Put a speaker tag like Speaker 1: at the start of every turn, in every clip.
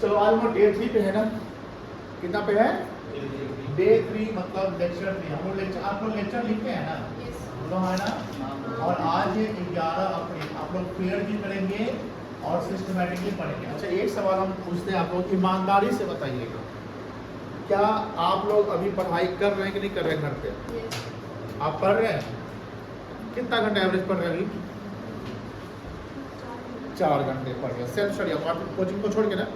Speaker 1: चलो आज हम डे 3 पे है ना, कितना पे है? डे 3 मतलब लेक्चर 3। हम लोग लेक्चर, आप लोग लेक्चर लिखते हैं ना, तो है ना। और आज 11 अप्रैल आप लोग पेयर भी करेंगे और सिस्टमैटिकली पढ़ेंगे। अच्छा एक सवाल हम पूछते हैं आप लोग, ईमानदारी से बताइएगा, क्या आप लोग अभी पढ़ाई कर रहे हैं कि नहीं कर रहे हैं घर पे? आप पढ़ रहे हैं? कितना घंटा एवरेज पढ़ रहे हैं अभी? 4 घंटे पढ़ रहे हैं सेल्फ स्टडी, आप कोचिंग को छोड़ के ना।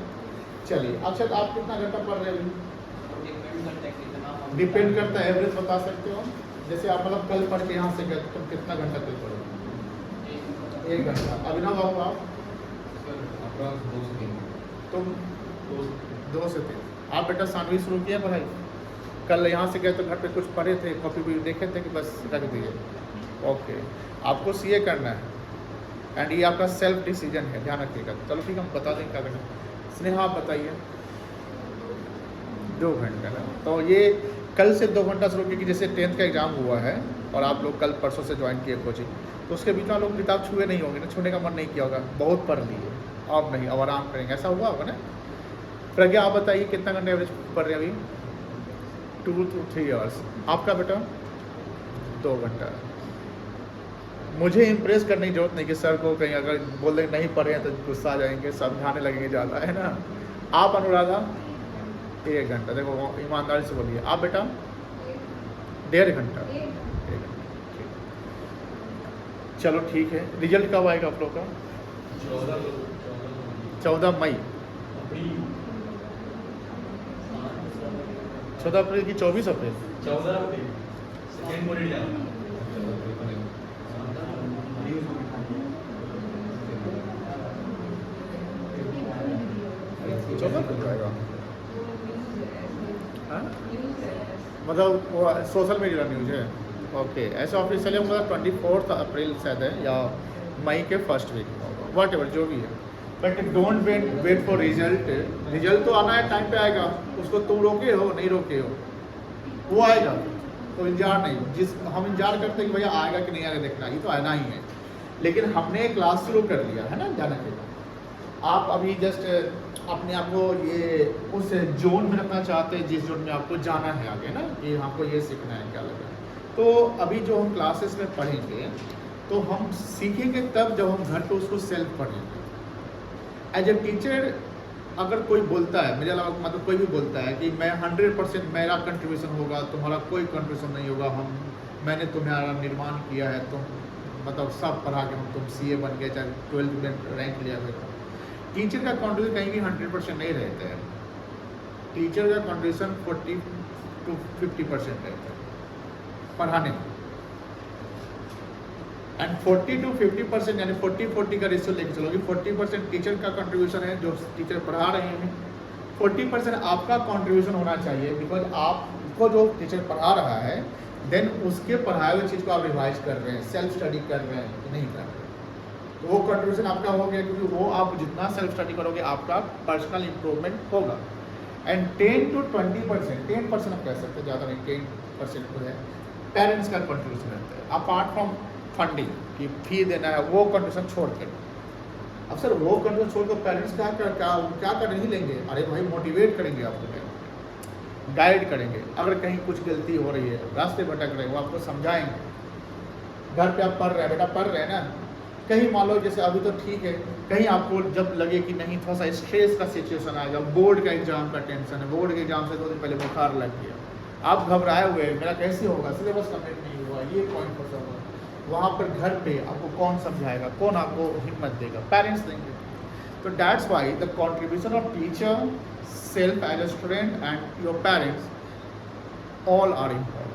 Speaker 1: चलिए अच्छा, आप कितना घंटा पढ़ रहे हैं अभी? डिपेंड करता है, एवरेज बता सकते हो? जैसे आप मतलब कल पढ़ के यहाँ से गए तुम कितना घंटा कल पढ़ो? 1 घंटा। अभिनव बाबू आप? तुम 2 से 3। आप बेटा सानवी शुरू किया पढ़ाई? कल यहाँ से गए तो घर पे कुछ पढ़े थे, कॉपी भी देखे थे कि बस रख दिए? ओके, आपको सीए करना है एंड ये आपका सेल्फ डिसीजन है, ध्यान रखिएगा। चलो ठीक है, हम बता दें क्या करना। स्नेहा आप बताइए। 2 घंटा ना, तो ये कल से 2 घंटा शुरू किया कि जैसे 10th का एग्ज़ाम हुआ है और आप लोग कल परसों से ज्वाइन किए कोचिंग, तो उसके बीच में आप लोग किताब छुए नहीं होंगे ना, छूने का मन नहीं किया होगा, बहुत पढ़ लिए, अब नहीं, अब आराम करेंगे, ऐसा हुआ होगा ना। प्रज्ञा आप बताइए कितना घंटा एवरेज पढ़ रहे हैं अभी? 2 to 3 आवर्स। आपका बेटा? 2 घंटा। मुझे इम्प्रेस करने की जरूरत नहीं कि सर को कहीं अगर बोल दें नहीं पढ़े हैं तो गुस्सा आ जाएंगे, समझाने लगेंगे ज़्यादा, है ना। आप अनुराधा? 1 घंटा। देखो ईमानदारी से बोलिए। आप बेटा? 1.5 घंटा। 1 घंटा, ठीक। चलो ठीक है, रिजल्ट कब आएगा आप लोग का? 14 मई। 14 अप्रैल की 24 अप्रैल?
Speaker 2: 14 अप्रैल सेकेंड बोर्ड एग्जाम।
Speaker 1: 14 को जाएगा, हाँ? मतलब वो सोशल मीडिया न्यूज़ है। ओके, ऐसा ऑफिशियली मतलब 24 अप्रैल शायद है या मई के फर्स्ट वीक में होगा, वट एवर जो भी है। But don't wait for result. Result तो आना है, टाइम पे आएगा, उसको तुम रोके हो नहीं रोके हो, वो आएगा, तो इंतजार नहीं। जिस हम इंतजार करते हैं कि भैया आएगा कि नहीं आएगा देखना, ये तो आना ही है। लेकिन हमने क्लास शुरू कर लिया है ना, जाना के आप अभी जस्ट अपने आप को ये उस जोन में रखना चाहते हैं जिस जोन में आपको जाना है आगे ना, कि हमको ये सीखना है, क्या लगा। तो अभी जो हम क्लासेस में पढ़ेंगे तो हम सीखेंगे तब जब हम घर पे उसको सेल्फ पढ़ेंगे। एज ए टीचर अगर कोई बोलता है, मेरे अलावा मतलब कोई भी बोलता है कि मैं 100% मेरा कंट्रीब्यूशन होगा, तुम्हारा कोई कंट्रीब्यूशन नहीं होगा, मैंने तुम्हारा निर्माण किया है, तुम मतलब सब पढ़ा के हम तुम सीए बन गए, चाहे 12th में रैंक लिया हुआ। टीचर का कंट्रीब्यूशन कहीं भी 100% नहीं रहता है। टीचर का कंट्रीब्यूशन 40 to 50% रहता है पढ़ाने में, एंड 40 to 50% यानी 40-40 का रेशियो लेके चलोगे। 40% टीचर का कंट्रीब्यूशन है जो टीचर पढ़ा रहे हैं, 40% आपका कंट्रीब्यूशन होना चाहिए, बिकॉज आपको जो टीचर पढ़ा रहा है देन उसके पढ़ाए हुए चीज़ को आप रिवाइज कर रहे हैं, सेल्फ स्टडी कर रहे हैं कि नहीं कर रहे हैं, तो वो कंट्रीब्यूशन आपका हो गया, क्योंकि वो आप जितना सेल्फ स्टडी करोगे आपका पर्सनल इंप्रूवमेंट होगा। एंड 10 to 20%, 10% हम कह सकते हैं, ज़्यादा नहीं, 10% जो है पेरेंट्स का कंट्रीब्यूशन रहता है, अपार्ट फ्रॉम फंडिंग की फी देना है, वो कंट्रीब्यूशन छोड़ कर। अब सर वो कंट्रीब्यूशन छोड़ कर पेरेंट्स क्या कर नहीं लेंगे? अरे भाई मोटिवेट करेंगे आपको, गाइड करेंगे, अगर कहीं कुछ गलती हो रही है, रास्ते भटक रहे हैं, वो आपको समझाएंगे। घर पे आप पढ़ रहे हैं, बेटा पढ़ रहे हैं ना, कहीं मान लो जैसे अभी तो ठीक है, कहीं आपको जब लगे कि नहीं थोड़ा सा स्ट्रेस का सिचुएशन आएगा, बोर्ड का एग्जाम का टेंशन है, बोर्ड के एग्जाम से 2 दिन पहले बुखार लग गया, आप घबराए हुए हैं, मेरा कैसे होगा, सिलेबस कंप्लीट नहीं हुआ, ये पॉइंट फंसा हुआ, वहाँ पर घर पे आपको कौन समझाएगा, कौन आपको हिम्मत देगा? पेरेंट्स देंगे। तो that's why the contribution of teacher, self as a student and your parents all are important.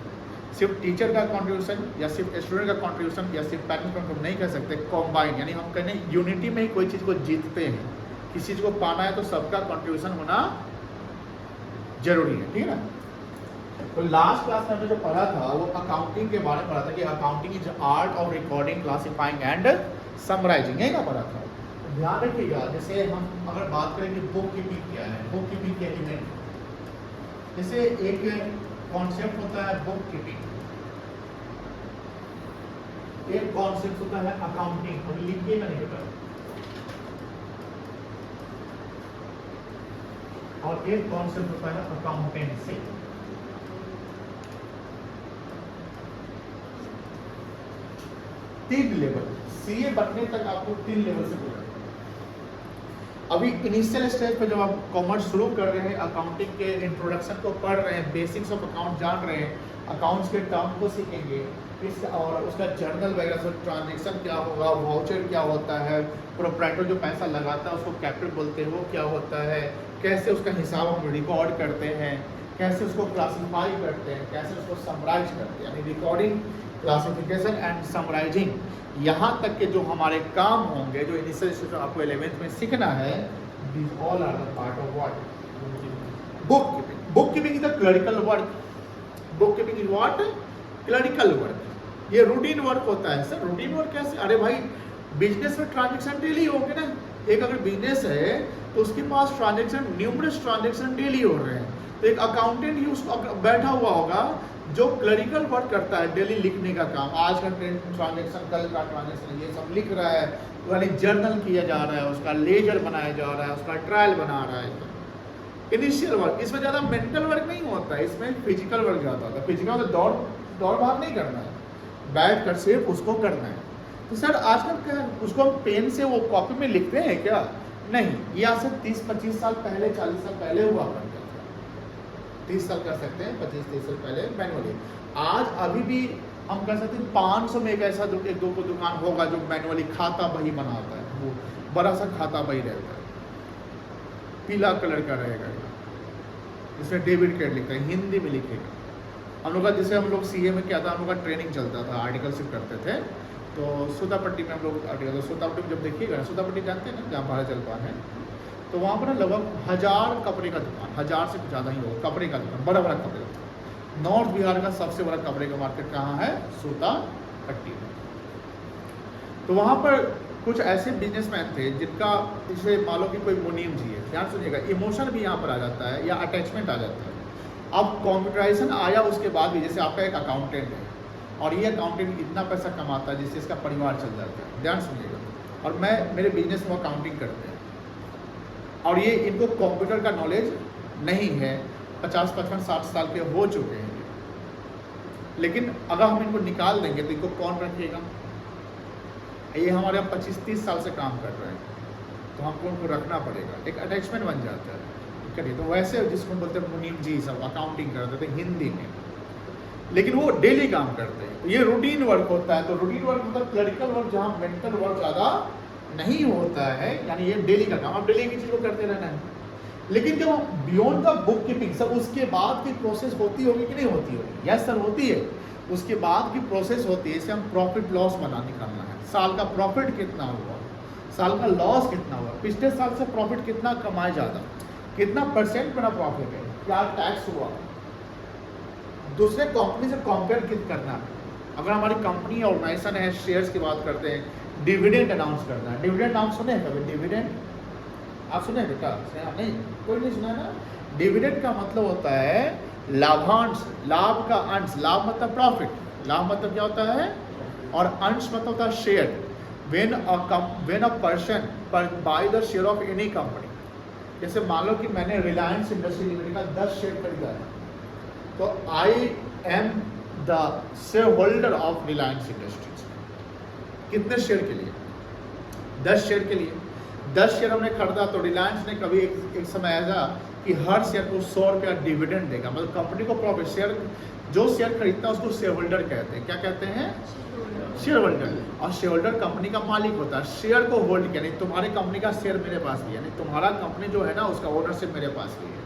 Speaker 1: सिर्फ टीचर का कंट्रीब्यूशन या सिर्फ स्टूडेंट का कंट्रीब्यूशन या सिर्फ पेरेंट्स का हम नहीं कह सकते, कॉम्बाइन, यानी हम कहने यूनिटी में ही कोई चीज़ को जीतते हैं। किसी चीज़ को पाना है तो सबका कंट्रीब्यूशन होना जरूरी है, ठीक है ना। तो लास्ट क्लास में हमने जो पढ़ा था वो अकाउंटिंग के बारे में पढ़ा था कि accounting is art of recording, classifying and summarising, यही का पढ़ा था। ध्यान रखिएगा, जैसे हम अगर बात करेंगे बुक कीपिंग क्या है, बुक कीपिंग के एलिमेंट, जैसे एक कॉन्सेप्ट होता है बुक कीपिंग, एक कॉन्सेप्ट होता है अकाउंटिंग, और लिखिएगा नहीं बेटा, और एक कॉन्सेप्ट होता है अकाउंटेंसी। तीन लेवल, सीए बनने तक आपको 3 लेवल से गुजरना। अभी इनिशियल स्टेज पे जब आप कॉमर्स शुरू कर रहे हैं, अकाउंटिंग के इंट्रोडक्शन को पढ़ रहे हैं, बेसिक्स ऑफ अकाउंट जान रहे हैं, अकाउंट्स के टर्म को सीखेंगे, इस और उसका जर्नल वगैरह सब, ट्रांजेक्शन क्या होगा, वाउचर क्या होता है, प्रोप्राइटर जो पैसा लगाता है उसको कैपिटल बोलते हैं, वो क्या होता है, कैसे उसका हिसाब हम रिकॉर्ड करते हैं, कैसे उसको क्लासीफाई करते हैं, कैसे उसको समराइज करते हैं, यानी रिकॉर्डिंग, क्लासिफिकेशन एंड समराइजिंग, यहाँ तक के जो हमारे काम होंगे, जो इनिशियल स्टेज आपको 11th में सीखना है, these all are the part of what? Bookkeeping. Bookkeeping is a clerical work. Bookkeeping is what? Clerical work. ये रूटीन वर्क होता है। सर रूटीन वर्क कैसे? अरे भाई बिजनेस में ट्रांजेक्शन डेली होंगे ना। एक अगर बिजनेस है तो उसके पास ट्रांजेक्शन, न्यूमरस ट्रांजेक्शन डेली हो रहे हैं, तो एक अकाउंटेंट ही उसको बैठा हुआ होगा जो क्लरिकल वर्क करता है, डेली लिखने का काम, आज का ट्रांजेक्शन, कल का ट्रांजेक्शन, ये सब लिख रहा है, यानी जर्नल किया जा रहा है, उसका लेजर बनाया जा रहा है, उसका ट्रायल बना रहा है। इनिशियल वर्क, इसमें ज़्यादा मेंटल वर्क नहीं होता है, इसमें फिजिकल वर्क ज़्यादा होता है। फिजिकल तो दौड़ भाग नहीं करना है, बैठ कर सिर्फ उसको करना है। तो सर आजकल क्या है, उसको हम पेन से वो कॉपी में लिखते हैं क्या? नहीं, ये आज से 30-25 साल पहले, 40 साल पहले हुआ करता था। 30 साल कर सकते हैं, 25-30 साल पहले मैनुअली। आज अभी भी हम कह सकते हैं 500 में एक ऐसा एक दो को दुकान होगा जो मैनुअली खाता बही बनाता है, वो बड़ा सा खाता बही रहता है, पीला कलर का रहेगा, जिसमें डेबिट क्रेडिट लिखता है, हिंदी में लिखेगा। हम लोग का जैसे हम लोग सीए में क्या था, हम लोग का ट्रेनिंग चलता था, आर्टिकलशिप करते थे, तो सूतापट्टी में हम लोग आर्टिकल, सूतापट्टी में जब देखिएगा, सूतापट्टी जानते हैं ना जहाँ भारत जलपान है, तो वहाँ पर ना लगभग 1000 कपड़े का दुकान, 1000 से ज़्यादा ही होगा कपड़े का दुकान, बड़ा बड़ा कपड़े का। नॉर्थ बिहार का सबसे बड़ा कपड़े का मार्केट कहाँ है? सूतापट्टी में। तो वहाँ पर कुछ ऐसे बिजनेसमैन थे जिनका, जैसे मान लो कि कोई मुनीम जी है, ध्यान सुनिएगा, इमोशन भी यहाँ पर आ जाता है या अटैचमेंट आ जाता है। अब कंप्यूटराइजेशन आया उसके बाद भी, जैसे आपका एक अकाउंटेंट है और ये अकाउंटेंट इतना पैसा कमाता है जिससे इसका परिवार चल जाता है, ध्यान सुनिएगा, और मेरे बिजनेस में अकाउंटिंग करते हैं और ये इनको कंप्यूटर का नॉलेज नहीं है, 50-55-60 साल के हो चुके हैं, लेकिन अगर हम इनको निकाल देंगे तो इनको कौन रखेगा? ये हमारे यहाँ 25-30 साल से काम कर रहे हैं, तो हमको उनको रखना पड़ेगा, एक अटैचमेंट बन जाता है। करिए, तो वैसे जिसको बोलते हैं मुनीम जी सब अकाउंटिंग करते थे हिंदी में, लेकिन वो डेली काम करते हैं, तो ये रूटीन वर्क होता है। तो रूटीन वर्क मतलब क्लरिकल वर्क, जहाँ मेंटल वर्क ज़्यादा नहीं होता है, यानी ये डेली का काम, आप डेली की चीज़ को करते रहना है। लेकिन जब बियॉन्ड द बुक कीपिंग, सब उसके बाद की प्रोसेस होती होगी कि नहीं होती होगी? यस सर होती है, उसके बाद की प्रोसेस होती है। इसे हम प्रॉफिट लॉस बना निकालना है, साल का प्रॉफिट कितना हुआ, साल का लॉस कितना हुआ, पिछले साल से प्रॉफिट कितना कमाया ज़्यादा, कितना परसेंट मेरा प्रॉफिट है, क्या टैक्स हुआ, दूसरे कंपनी से कंपेयर कित करना है। अगर हमारी कंपनी ऑर्गेनाइजेशन है, शेयर्स की बात करते हैं, डिविडेंड अनाउंस करना है। डिविडेंड नाम सुने हैं कभी? डिविडेंड आप सुने हैं बेटा? नहीं, कोई नहीं सुना है ना? डिविडेंड का मतलब होता है लाभांश, लाभ का अंश, लाभ मतलब प्रॉफिट, लाभ मतलब क्या होता है, और अंश मतलब होता है share. When a person by the share of any company, जैसे मान लो कि मैंने रिलायंस इंडस्ट्री लिमिटेड का 10 शेयर खरीदा है, तो I am the share holder of Reliance industries. कितने शेयर के लिए? 10 शेयर के लिए। 10 शेयर हमने खरीदा, तो रिलायंस ने कभी एक समय ऐसा कि हर शेयर को 100 रुपया डिविडेंड देगा, मतलब कंपनी को प्रॉफिट। शेयर जो शेयर खरीदता है उसको शेयर होल्डर कहते हैं। क्या कहते हैं? Share holder. और शेयर होल्डर कंपनी का मालिक होता है। शेयर को होल्ड किया, नहीं तुम्हारी कंपनी का शेयर मेरे पास भी है, नहीं तुम्हारा कंपनी जो है ना उसका ओनरशिप मेरे पास भी है।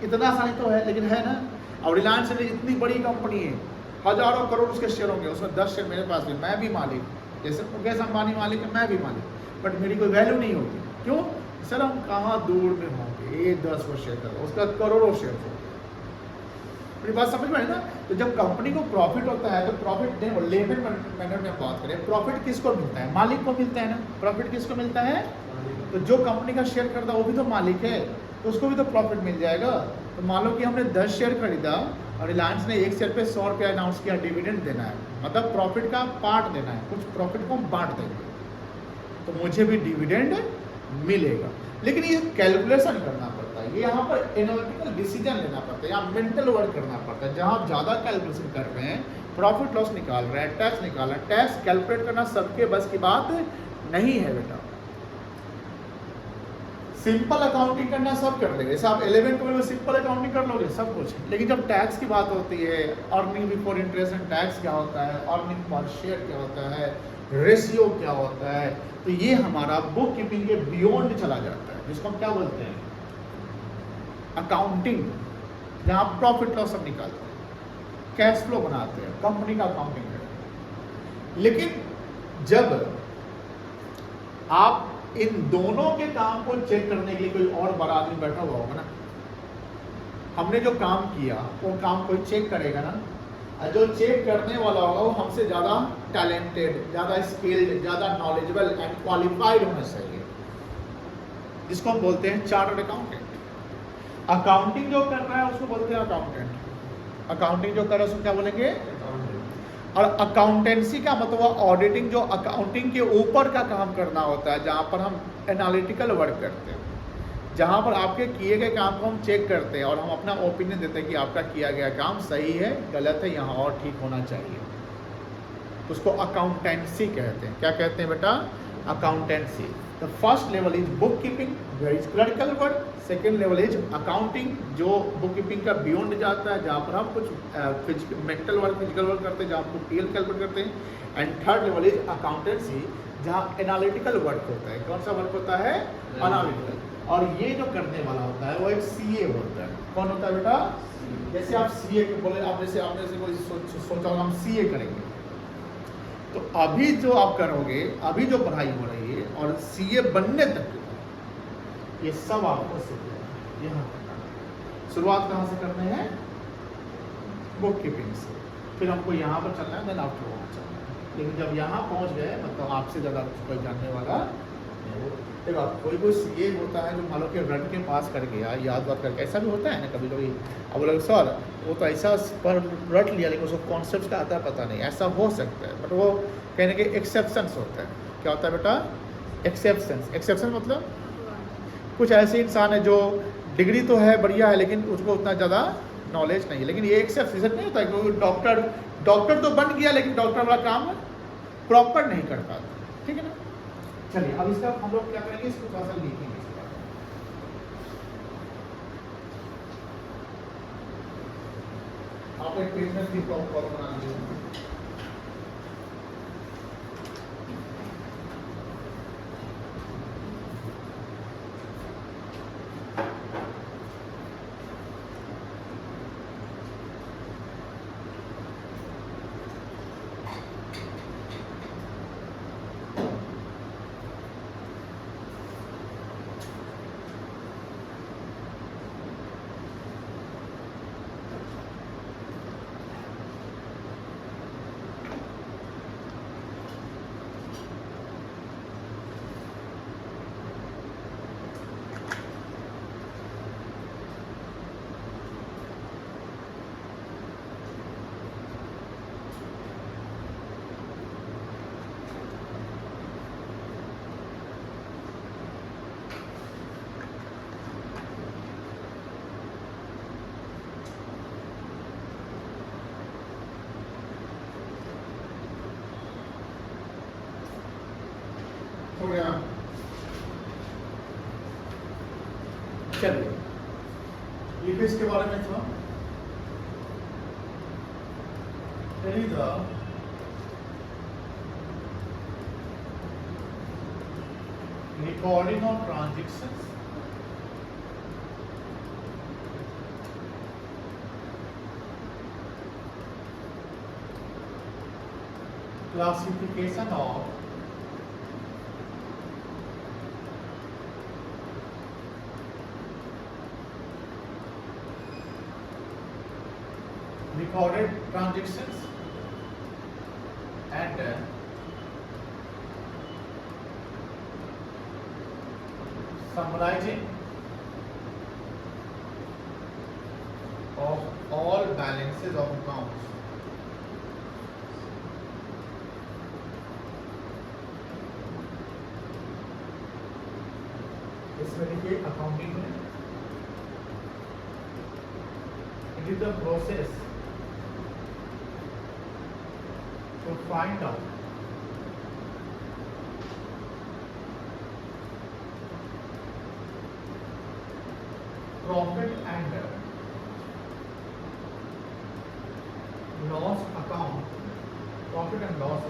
Speaker 1: इतना आसानी तो है, लेकिन है ना। और रिलायंस इतनी बड़ी कंपनी है, हजारों करोड़ उसके शेयर होंगे, उसमें 10 शेयर मेरे पास भी, मैं भी मालिक, जैसे मुकेश अंबानी मालिक है, मैं भी मालिक, बट मेरी कोई वैल्यू नहीं होगी। क्यों? सर हम कहाँ दूर में होंगे, ये 10 वो शेयर कर, उसका करोड़ों शेयर होंगे। मेरी बात समझ में आई ना? तो जब कंपनी को प्रॉफिट होता है, तो प्रॉफिट लेबर मैनर में बात करें, प्रॉफिट किसको मिलता है? मालिक को मिलता है ना। प्रॉफिट किसको मिलता है? तो जो कंपनी का शेयर करता है वो भी तो मालिक है, तो उसको भी तो प्रॉफिट मिल जाएगा। तो मान लो कि हमने 10 शेयर खरीदा और रिलायंस ने एक शेयर पे 100 रुपया अनाउंस किया, डिविडेंड देना है, मतलब प्रॉफिट का पार्ट देना है, कुछ प्रॉफिट को हम बांट देंगे, तो मुझे भी डिविडेंड मिलेगा। लेकिन ये कैलकुलेशन करना पड़ता है, है, ये यहाँ पर एनालिटिकल डिसीजन लेना पड़ता है, यहाँ मेंटल वर्क करना पड़ता है। जहाँ आप ज़्यादा कैलकुलेशन कर रहे हैं, प्रॉफिट लॉस निकाल रहे हैं, टैक्स निकाल रहे हैं, टैक्स कैलकुलेट करना सबके बस की बात नहीं है बेटा। सिंपल अकाउंटिंग करना सब कर लेंगे, जैसे आप 11 12 में सिंपल अकाउंटिंग कर लोगे सब कुछ, लेकिन जब टैक्स की बात होती है, earning before interest and tax क्या होता है, अर्निंग पर शेयर क्या होता है, रेशियो क्या होता है, तो ये हमारा बुक कीपिंग के बियॉन्ड चला जाता है, जिसको हम क्या बोलते हैं अकाउंटिंग, जहाँ आप प्रॉफिट लॉस सब निकालते हैं, कैश फ्लो बनाते हैं, कंपनी का अकाउंटिंग करते हैं। लेकिन जब आप इन दोनों के काम को चेक करने के लिए कोई और बड़ा आदमी बैठा हुआ होगा ना, हमने जो काम किया वो काम कोई चेक करेगा ना, और जो चेक करने वाला होगा वो हमसे ज़्यादा टैलेंटेड, ज़्यादा स्किल्ड, ज़्यादा नॉलेजेबल एंड क्वालिफाइड होना चाहिए, जिसको हम बोलते हैं चार्टर्ड अकाउंटेंट। अकाउंटिंग जो कर रहा है उसको बोलते हैं अकाउंटेंट, अकाउंटिंग जो कर रहा है उसको क्या बोलेंगे, और अकाउंटेंसी का मतलब ऑडिटिंग, जो अकाउंटिंग के ऊपर का काम करना होता है, जहाँ पर हम एनालिटिकल वर्क करते हैं, जहाँ पर आपके किए गए काम को हम चेक करते हैं और हम अपना ओपिनियन देते हैं कि आपका किया गया काम सही है, गलत है, यहाँ और ठीक होना चाहिए, उसको अकाउंटेंसी कहते हैं। क्या कहते हैं बेटा, accountancy. The first level is book keeping, where is clerical work. Second level is accounting, जो बुक कीपिंग का बियॉन्ड जाता है, जहाँ पर हम कुछ मेंटल वर्क, फिजिकल वर्क करते हैं, जहाँ हम पीएल कैलकुलेट करते हैं। And third level is accountancy, जहाँ एनालिटिकल वर्क होता है। कौन सा वर्क होता है, एनालिटिकल। और ये जो करने वाला होता है वो एक सीए होता है। कौन होता है बेटा, जैसे आप सीए बोले, आप जैसे आपने से कोई सोचा हम सीए करेंगे, तो अभी जो आप करोगे, अभी जो पढ़ाई हो रही है और सीए बनने तक ये सब आपको सीखना है। यहाँ शुरुआत कहाँ से करने हैं, बुक कीपिंग से, फिर हमको यहाँ पर चलना है, देन आफ्टर वहाँ चलना है। लेकिन जब यहाँ पहुँच गए, मतलब आपसे ज़्यादा कोई जानने वाला नहीं। देखो कोई कोई सीए होता है जो मान लो कि रट के पास कर गया, याद बात करके, ऐसा भी होता है ना कभी कभी। अब बोले सर वो तो ऐसा पर रट लिया, लेकिन उसको कॉन्सेप्ट का आता पता नहीं, ऐसा हो सकता है, बट वो कहने के एक्सेप्शंस होता है। क्या होता है बेटा, एक्सेप्शंस। एक्सेप्शन मतलब कुछ ऐसे इंसान है जो डिग्री तो है बढ़िया है, लेकिन उसको उतना ज़्यादा नॉलेज नहीं है, लेकिन ये एक्सेप्शन नहीं होता है कि डॉक्टर तो बन गया, लेकिन डॉक्टर वाला काम प्रॉपर नहीं कर पाता। ठीक है ना। चलिए अब इसका हम लोग क्या करेंगे, इसको थोड़ा सा लिखेंगे। आप एक पेज में भी प्रॉपर बना लीजिए। हो गया। चलिए लिखो इसके बारे में थोड़ा। Recording of transactions, classification of recorded transactions and summarizing of all balances of accounts. इसमें देखिए अकाउंटिंग में It is a process to find out profit and loss account, profit and loss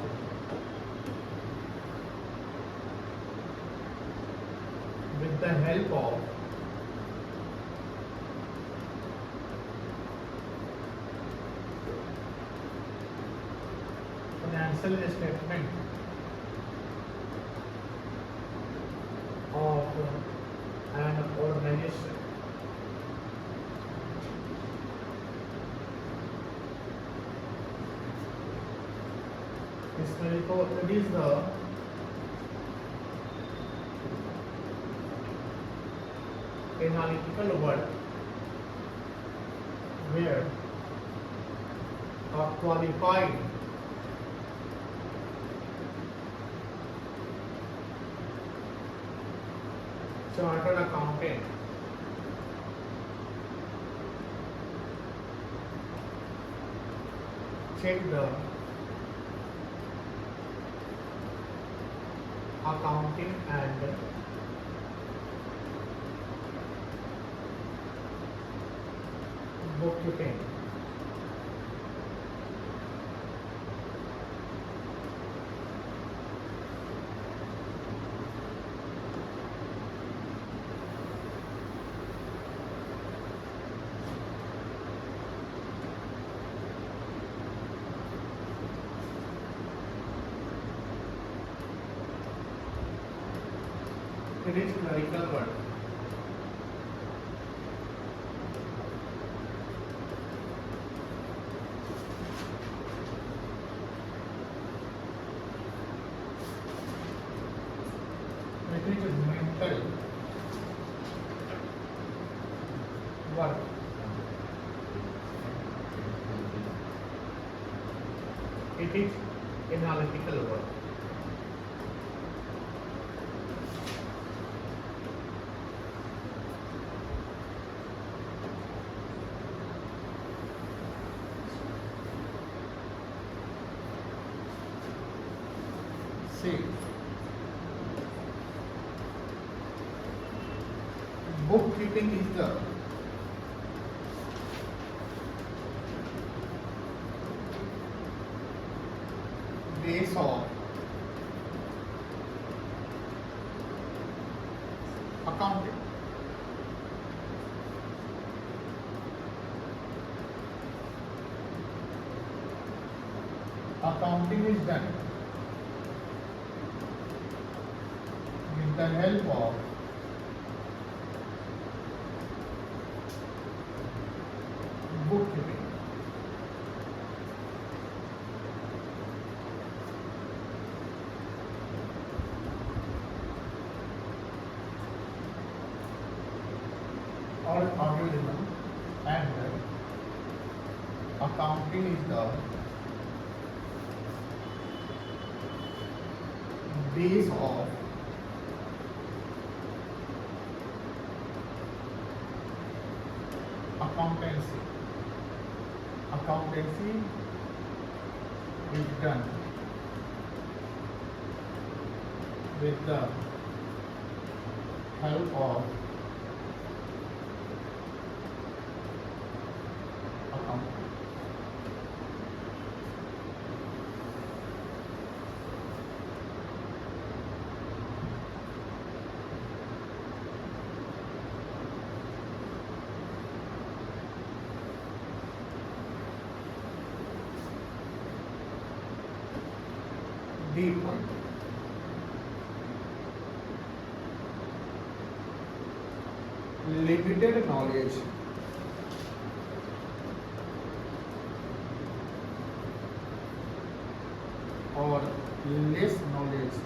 Speaker 1: with the help of financial statement of an organization. It is the analytical word where a qualified chartered accountant check the accounting and bookkeeping. It is clerical word. It is mental work. It is analytical work. See, bookkeeping is the base of accounting. Accounting is done with the help of bookkeeping. Or organism and accounting is the base of accountancy. Accountancy is done with the help of accounting. D point. Limited knowledge or less knowledge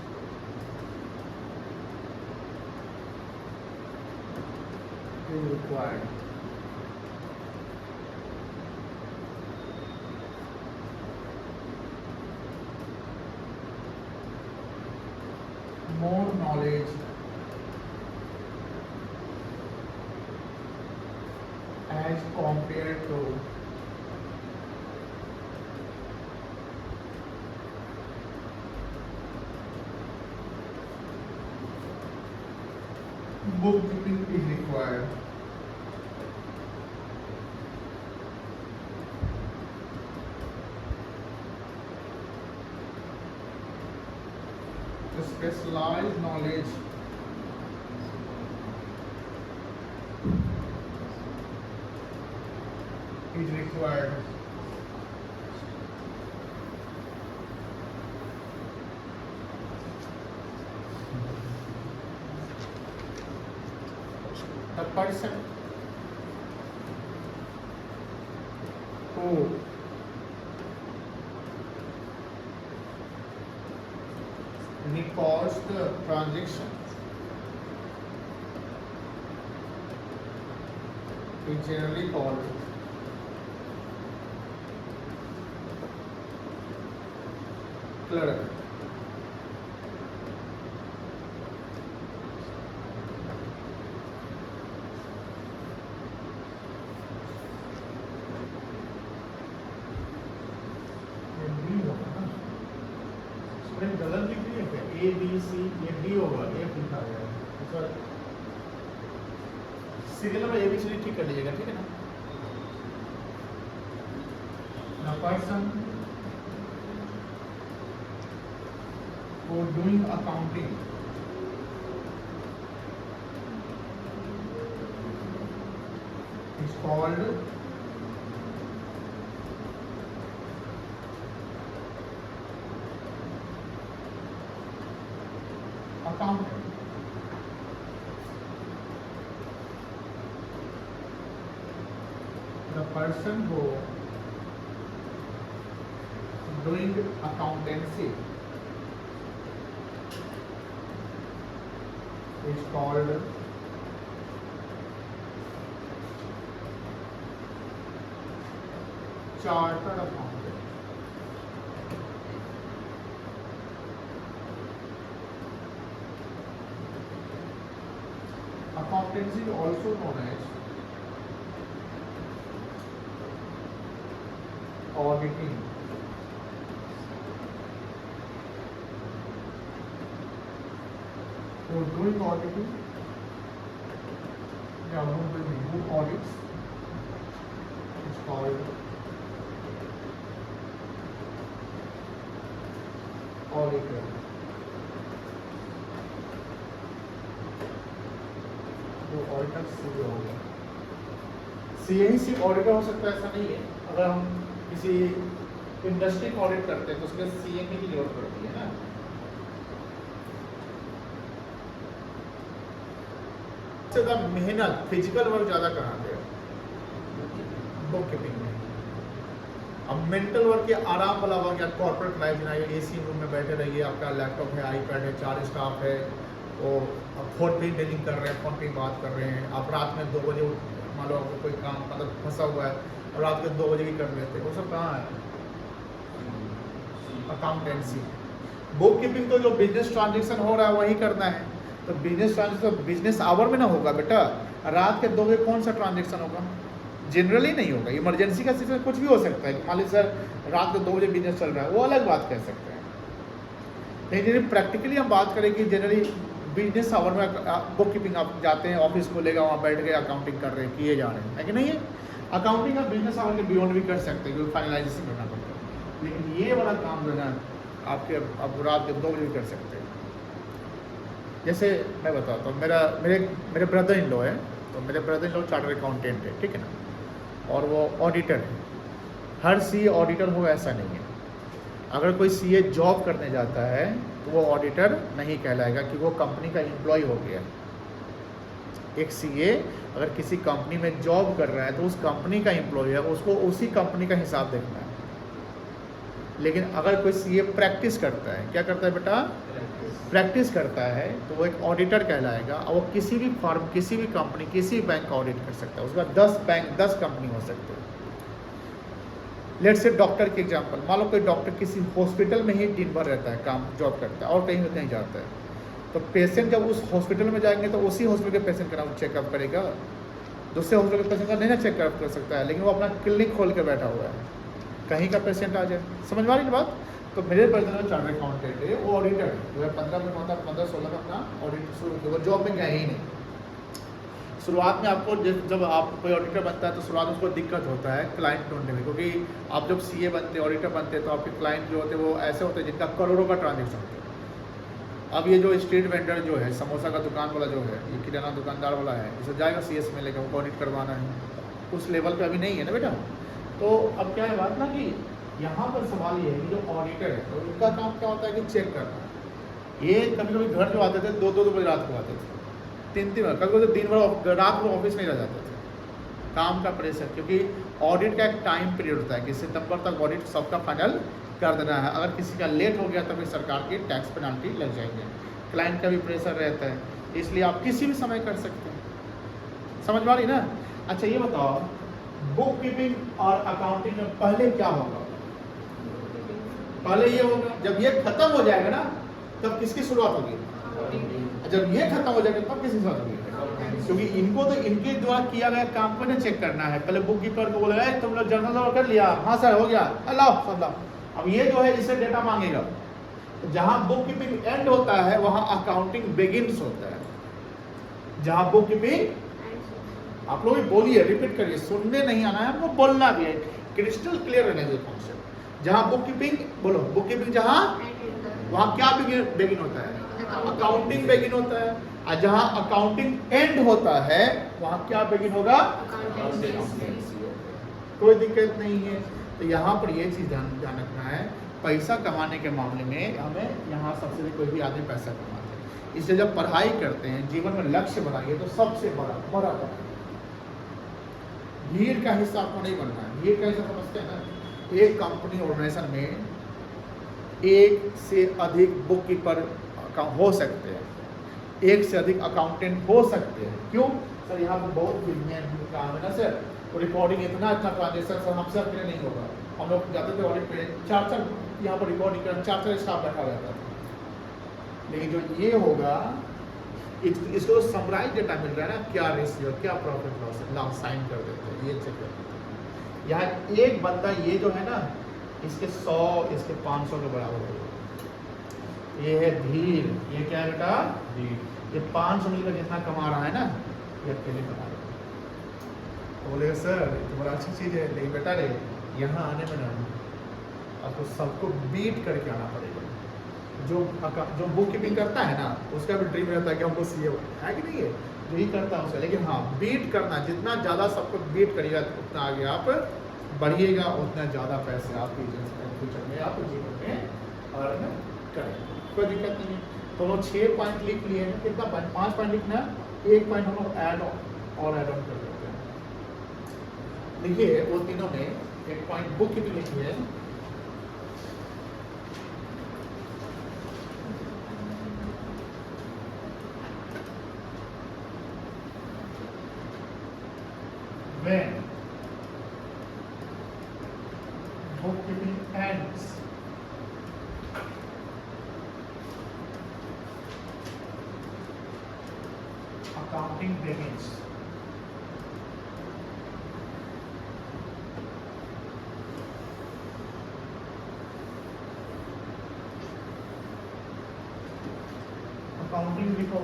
Speaker 1: is required. More knowledge as compared to bookkeeping is required. The specialized knowledge is required. The person who records the transaction is generally called clerk. गलत लिख रही है क्या? A B C ये D होगा, ए लिखा गया है सर। सीरियल नंबर ABCD ठीक कर लीजिएगा, ठीक है ना? Now person who doing accounting is called accountant. The person who doing accountancy is called chartered accountant. Accountancy is also known as auditing. So doing auditing, who audits is called auditor. तो auditor CA होगा। CA ही सिर्फ auditor हो सकता है ऐसा नहीं है। अगर हम किसी इंडस्ट्री को ऑडिट करते हैं तो उसके सीए की जरूरत पड़ती है ना। सबसे ज्यादा मेहनत फिजिकल वर्क ज्यादा कराते हैं बुक कीपिंग में। अब मेंटल वर्क या आराम वाला वर्क या कॉर्पोरेट लाइफ बनाइए, एसी रूम में बैठे रहिए, आपका लैपटॉप है, आईपैड है, 4 स्टाफ है, और आप फोन पे डीलिंग कर रहे हैं, फोन पे बात कर रहे हैं, आप रात में 2 बजे मान लो आपको कोई काम मतलब फंसा हुआ है और रात के 2 बजे भी कर लेते हैं, वो सब कहाँ है? अकाउंटेंसी। बुक कीपिंग तो जो बिजनेस ट्रांजेक्शन हो रहा है वही करना है। तो बिजनेस ट्रांजेक्शन तो बिजनेस आवर में ना होगा बेटा। रात के 2 बजे कौन सा ट्रांजेक्शन होगा? जनरली नहीं होगा। इमरजेंसी का सिचुएशन कुछ भी हो सकता है। मान लीजिए सर रात के 2 बजे बिजनेस चल रहा है, वो अलग बात कह सकते हैं। लेकिन प्रैक्टिकली हम बात करें कि जनरली बिजनेस आवर में बुक कीपिंग आप जाते हैं, ऑफिस खोलेगा, वहाँ बैठ के अकाउंटिंग कर रहे हैं, किए जा रहे हैं, है कि नहीं है? अकाउंटिंग आप बिजनेस आवर के बियॉन्ड भी कर सकते हैं क्योंकि फाइनलाइजेशन करना पड़ता है। लेकिन ये वाला काम जो है आपके अब रात के 2 बजे भी कर सकते हैं। जैसे मैं बताता हूँ, मेरे ब्रदर इन लॉ है, तो मेरे brother in law chartered accountant है, ठीक है ना, और वो ऑडिटर है। हर सीए ऑडिटर हो ऐसा नहीं है। अगर कोई सीए जॉब करने जाता है तो वो ऑडिटर नहीं कहलाएगा कि वो कंपनी का एम्प्लॉय हो गया। एक सीए अगर किसी कंपनी में जॉब कर रहा है तो उस कंपनी का एम्प्लॉय है, उसको उसी कंपनी का हिसाब देखना है। लेकिन अगर कोई सीए प्रैक्टिस करता है, क्या करता है बेटा? प्रैक्टिस करता है, तो वो एक ऑडिटर कहलाएगा और वो किसी भी फर्म, किसी भी कंपनी, किसी भी बैंक का ऑडिट कर सकता है। उसका 10 बैंक, 10 कंपनी हो सकते हैं। लेट्स से डॉक्टर के एग्जांपल, मान लो कोई डॉक्टर किसी हॉस्पिटल में ही दिन भर रहता है, काम जॉब करता है और कहीं नहीं जाता है, तो पेशेंट जब उस हॉस्पिटल में जाएंगे तो उसी हॉस्पिटल के पेशेंट का नाम चेकअप करेगा, दूसरे हॉस्पिटल के पेशेंट का नहीं ना चेक कर सकता है, लेकिन वो अपना क्लिनिक खोल के बैठा हुआ है, कहीं का पेशेंट आ जाए। समझ में आ रही है बात? तो मेरे पर्सनल जो चार्टर्ड अकाउंटेंट है वो ऑडिटर है, 2015 में होता 15-16 में अपना ऑडिट शुरू किया, वो जॉब में गया ही नहीं। शुरुआत में आपको जब आप कोई ऑडिटर बनता है तो शुरुआत में उसको दिक्कत होता है क्लाइंट ढूंढने में, क्योंकि आप जब सीए बनते हैं, ऑडिटर बनते हैं, तो आपके क्लाइंट जो होते हैं वो ऐसे होते हैं जिनका करोड़ों का ट्रांजेक्शन होता है। अब ये जो स्ट्रीट वेंडर जो है, समोसा का दुकान वाला जो है, ये किराना दुकानदार वाला है, इसे जाएगा सीएस में लेकर, उनको ऑडिट करवाना है, उस लेवल पे अभी नहीं है ना बेटा। तो अब क्या है बात ना कि यहाँ पर सवाल ये है कि जो ऑडिटर है तो उनका काम क्या होता है कि चेक करना। ये कभी कभी घर जो आते थे 2-2 बजे रात को आते थे, 3-3 बजे, कभी कभी दिन भर रात को ऑफिस नहीं रह जाते थे, काम का प्रेशर, क्योंकि ऑडिट का एक टाइम पीरियड होता है कि सितंबर तक ऑडिट सबका फाइनल कर देना है। अगर किसी का लेट हो गया तो फिर सरकार की टैक्स पेनल्टी लग जाएगी, क्लाइंट का भी प्रेशर रहता है, इसलिए आप किसी भी समय कर सकते हैं। समझ में आ रही ना? अच्छा ये बताओ, बुक कीपिंग और अकाउंटिंग में पहले क्या होगा? पहले ये होगा, जब ये खत्म हो जाएगा ना तब किसकी शुरुआत होगी? जब ये खत्म हो जाएगा तब किसकी शुरुआत होगी? क्योंकि इनको तो इनके द्वारा किया गया काम को ना चेक करना है। पहले बुक कीपर को बोला तुम लोग जर्नल नंबर कर लिया, हाँ सर हो गया, लाओ सब लाओ। अब ये जो है इससे डेटा मांगेगा, तो जहां बुक कीपिंग एंड होता है वहां अकाउंटिंग बिगिंस होता है। जहां बुक कीपिंग, आप लोग बोलिए, रिपीट करिए, सुनने नहीं आना है, आपको बोलना भी है, क्रिस्टल क्लियर रहने दो कॉन्सेप्ट। जहां बुक कीपिंग, बोलो बुक कीपिंग जहां, वहां क्या बिगिन होता है? अकाउंटिंग बिगिन होता है। और जहां अकाउंटिंग एंड होता है वहां क्या बिगिन होगा? कोई दिक्कत नहीं है। तो यहाँ पर ये चीज ध्यान रखना है, पैसा कमाने के मामले में हमें यहाँ सबसे कोई भी आदमी पैसा कमाते हैं, इसलिए जब पढ़ाई करते हैं, जीवन में लक्ष्य बनाइए तो सबसे बड़ा भीड़ का हिस्सा आपको नहीं बनना है। भीड़ का हिस्सा समझते हैं ना? एक कंपनी ऑर्गेनाइजेशन में एक से अधिक बुक कीपर हो सकते हैं, एक से अधिक अकाउंटेंट हो सकते हैं। क्यों सर? यहाँ पर बहुत काम है ना सर, तो रिकॉर्डिंग इतना ट्रांजेक्शन सर हमसे अपने नहीं होगा। हम लोग जाते थे ऑडिट पे, 4 यहाँ पर रिकॉर्डिंग कर 4 स्टाफ रखा जाता था। लेकिन जो ये होगा, इसको समराइज डेटा मिल रहा है ना, क्या रेशियो, क्या प्रॉफिट लॉस है, लाभ साइन कर देते हैं, ये चेक करते हैं। यहाँ एक बंदा ये जो है ना, इसके 100 इसके 500 के बराबर होगा। ये है धीर, ये क्या है बेटा? ये 500 मिलकर जितना कमा रहा है ना, ये अकेले कमा रहा है। तो बोलेगा सर तो बड़ा अच्छी चीज़ है, लेकिन बेटा रे यहाँ आने में ना आपको सबको बीट करके आना पड़ेगा। जो बुक कीपिंग करता है ना, उसका भी ड्रीम रहता है कि हमको सीए है कि नहीं है, जो ही करता है उसका, लेकिन हाँ बीट करना, जितना ज़्यादा सबको बीट करिएगा उतना आगे आप बढ़िएगा, उतना ज़्यादा पैसे आपकी फ्यूचर में आप जीवन में अर्न करेंगे। कोई दिक्कत नहीं है। तो लोग 6 पॉइंट लिख लिए हैं, कितना 5 पॉइंट लिखना है, 1 पॉइंट हम लोग ऐड ऑन कर देते हैं। देखिए वो तीनों में एक पॉइंट बुक कीपिंग लिखी है, when bookkeeping ends, accounting begins. Accounting लिखो,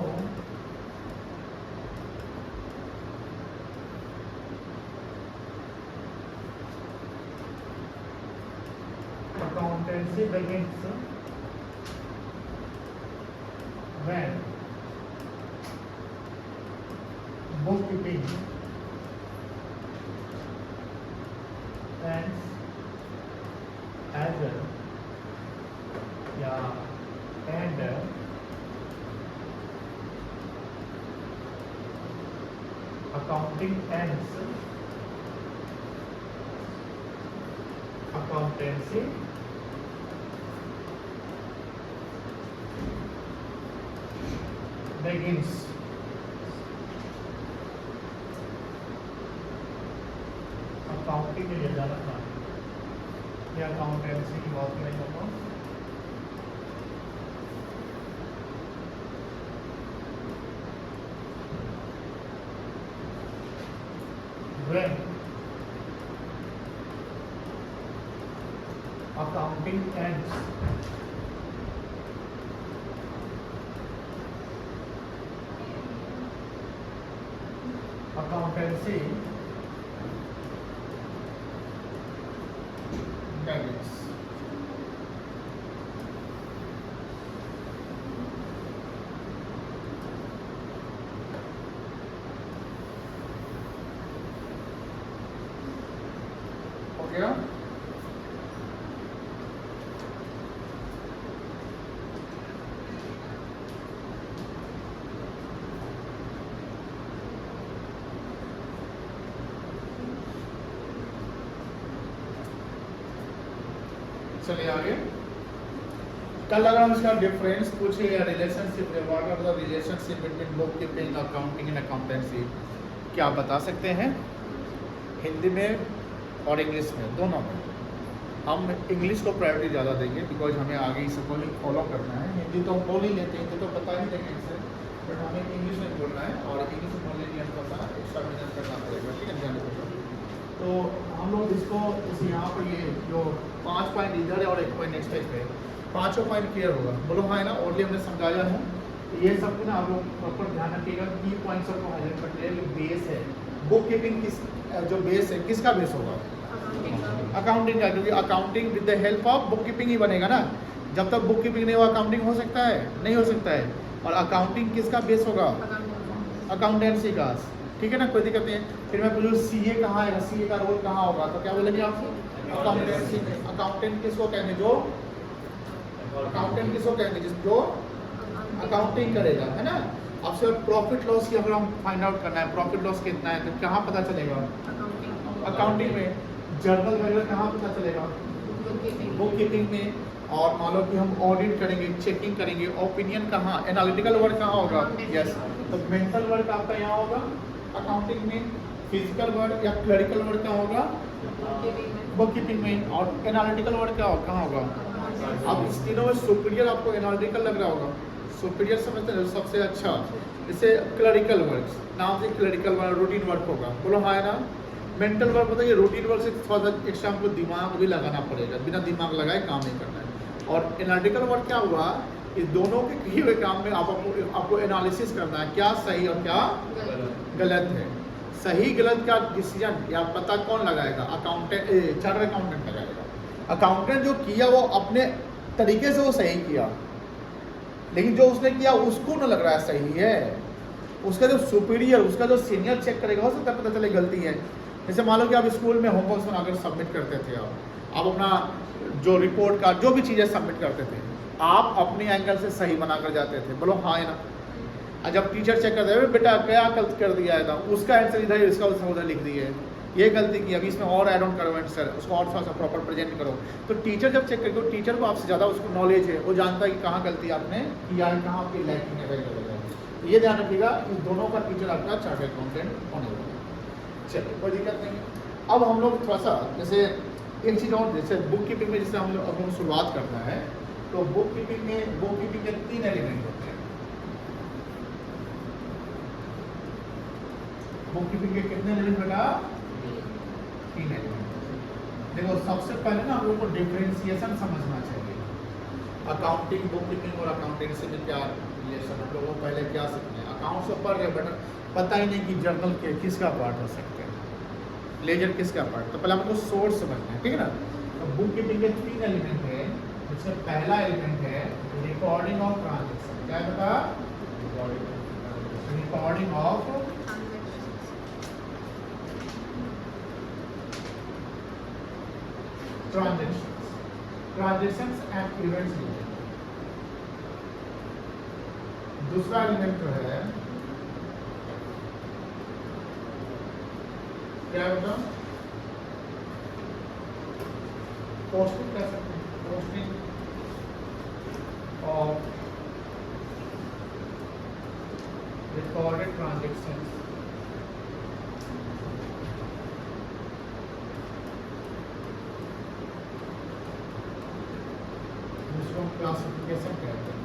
Speaker 1: accountancy begins when bookkeeping ends as well, and accounting ends, accountancy begins. Accounting में ज़्यादा था, ये अकाउंटेंसी की बात नहीं करता हूँ। when accounting ends, accountancy begins. हो गया? चलिए आगे। कल अगर हम इसका डिफरेंस पूछे या relationship, what are the relationship between book keeping, accounting and accountancy, क्या आप बता सकते हैं? हिंदी में और इंग्लिश में, दोनों में। हम इंग्लिश को प्रायोरिटी ज़्यादा देंगे बिकॉज हमें आगे इसे फॉलो करना है। हिंदी तो हम बोल ही लेते हैं, हिंदी तो पता ही देंगे इससे, बट हमें इंग्लिश में बोलना है और इंग्लिश में बोलने के लिए हमको अपना एक्स्ट्रा मेहनत करना पड़ेगा, ठीक है, ध्यान रखिएगा। तो हम लोग इसको इस यहाँ पर ये जो 5 पॉइंट इधर है और 1 पॉइंट नेक्स्ट पेज पे, पाँचों पॉइंट क्लियर होगा। बोलो हाँ है ना, ऑलरेडी हमने समझाया है। ये सब ना आप लोग प्रॉपर ध्यान रखिएगा, की पॉइंट्स को हाईलाइट करते हैं। बेस है बुक कीपिंग, किस जो बेस है किसका बेस होगा? अकाउंटिंग का, क्योंकि accounting with the help of book keeping ही बनेगा ना। जब तक बुक कीपिंग नहीं हो अकाउंटिंग हो सकता है? नहीं हो सकता है। और अकाउंटिंग किसका बेस होगा? अकाउंटेंसी का, ठीक है ना, कोई दिक्कत नहीं है। फिर मैं पूछूँ सीए कहाँ है, सीए का रोल कहाँ होगा, तो क्या बोलेंगे आप? अकाउंटेंसी में। अकाउंटेंट किसको कहेंगे? जो अकाउंटेंट किसको कहेंगे? जिस जो अकाउंटिंग करेगा, है ना। अब से प्रॉफिट लॉस की अगर हम फाइंड आउट करना है, प्रॉफिट लॉस कितना है, तो कहाँ पता चलेगा? अकाउंटिंग में। जर्नल वगैरह कहाँ पता चलेगा? बुक कीपिंग में। और मान लो कि हम ऑडिट करेंगे, चेकिंग करेंगे, ओपिनियन कहाँ, एनालिटिकल वर्क कहाँ होगा? यस, तो मेंटल वर्क आपका यहाँ होगा अकाउंटिंग में। फिजिकल वर्क या क्लरिकल वर्क कहाँ होगा? बुक कीपिंग में। और एनालिटिकल वर्क कहाँ होगा? अब इस तीनों में सुपीरियर आपको एनालिटिकल लग रहा होगा, सुपीरियर समझते हैं सबसे अच्छा। जैसे क्लरिकल वर्क, नाम से क्लरिकल वर्क रूटीन वर्क होगा, बोलो हाँ है ना। मेंटल वर्क बताइए, रूटीन वर्क से थोड़ा सा एक्स्ट्रा हमको दिमाग भी लगाना पड़ेगा, बिना दिमाग लगाए काम नहीं करना है। और एनालिटिकल वर्क क्या हुआ? इस दोनों के किए हुए काम में आपको एनालिसिस करना है, क्या सही और क्या गलत है। सही गलत का डिसीजन या पता कौन लगाएगा? अकाउंटेंट, चार्टर्ड अकाउंटेंट लगाएगा। अकाउंटेंट जो किया वो अपने तरीके से वो सही किया, लेकिन जो उसने किया उसको न लग रहा है सही है, उसका जो सुपीरियर, उसका जो सीनियर चेक करेगा, हो सकता है पता चले गलती है। जैसे मान लो कि आप स्कूल में होमवर्क बनाकर सबमिट करते थे, आप अपना जो रिपोर्ट कार्ड जो भी चीज़ें सबमिट करते थे, आप अपने एंगल से सही बनाकर जाते थे, बोलो हाँ है ना। और जब टीचर चेक करते हैं, बेटा क्या गलत कर दिया है, था उसका आंसर इधर, इसका उधर लिख दिए, ये गलती की, अभी इसमें और ऐड ऑन करो आंसर, उसको और थोड़ा सा प्रॉपर प्रेजेंट करो। तो टीचर जब चेक करेगा, टीचर को आपसे ज़्यादा उसको नॉलेज है, वो जानता है कि कहाँ गलती आपने किया है, कहाँ आपकी लैकिंग है। तो ये ध्यान रखिएगा, इन दोनों का टीचर आपका चार्टर्ड अकाउंटेंट होने वाला है। चलिए कोई दिक्कत नहीं। अब हम लोग थोड़ा सा जैसे एक चीज़ और, जैसे बुक कीपिंग में जैसे हम लोग अब हम शुरुआत करना है, तो बुक कीपिंग के 3 एलिमेंट होते हैं। बुक कीपिंग के कितने एलिमेंट बेटा? 3 एलिमेंट। देखो सबसे पहले ना हम लोग को डिफरेंशिएशन समझना चाहिए। अकाउंटिंग, बुक कीपिंग और अकाउंटेंसी में क्या रिलेशन, हम लोगों को पहले क्या सीखना है। अकाउंट से पढ़ रहे बट पता ही नहीं कि जर्नल के किसका पार्ट हो सकते हैं, लेजर किसका पार्ट, तो पहले हमको सोर्स समझना है, ठीक है ना। तो बुक कीपिंग के 3 एलिमेंट है, जिसमें पहला एलिमेंट है रिकॉर्डिंग ऑफ ट्रांजेक्शन। क्या बता? Recording of transactions and events. दूसरा एलिमेंट जो है क्या होगा? पोस्टिंग कर सकते हैं, पोस्टिंग ऑफ रिकॉर्डेड ट्रांजेक्शन जिसको हम क्लासिफिकेशन कहते हैं।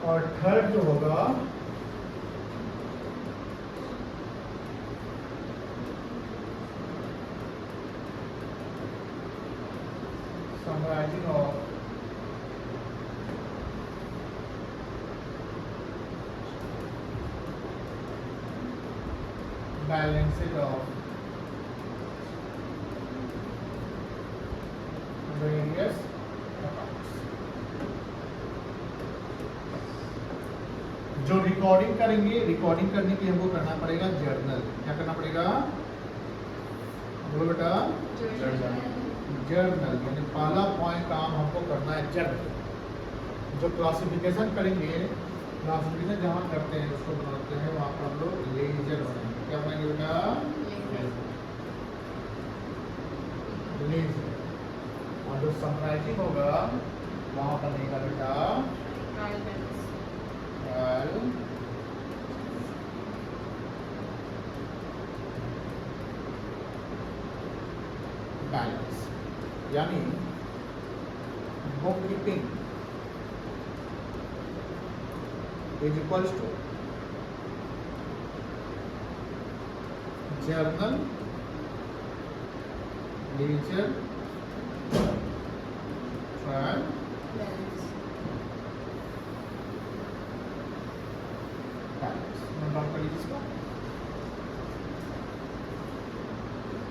Speaker 1: और थर्ड जो होगा summarising of balances of various accounts. जो रिकॉर्डिंग करेंगे, रिकॉर्डिंग करने के लिए हमको करना पड़ेगा जर्नल। क्या करना पड़ेगा? बोलो बेटा, जर्नल। यानी पहला पॉइंट काम हमको करना है जर्नल। जो क्लासिफिकेशन करेंगे, क्लासिफिकेशन जहाँ करते हैं उसको बनाते हैं वहाँ पर हम लोग लेजर बनाएंगे। क्या बनाएंगे बेटा? लेजर। और जो समराइजिंग होगा वहाँ बनेगा बेटा ट्रायल बैलेंस। यानी book keeping is equals to journal ledger trial balance. Note down कर लीजिए इसको।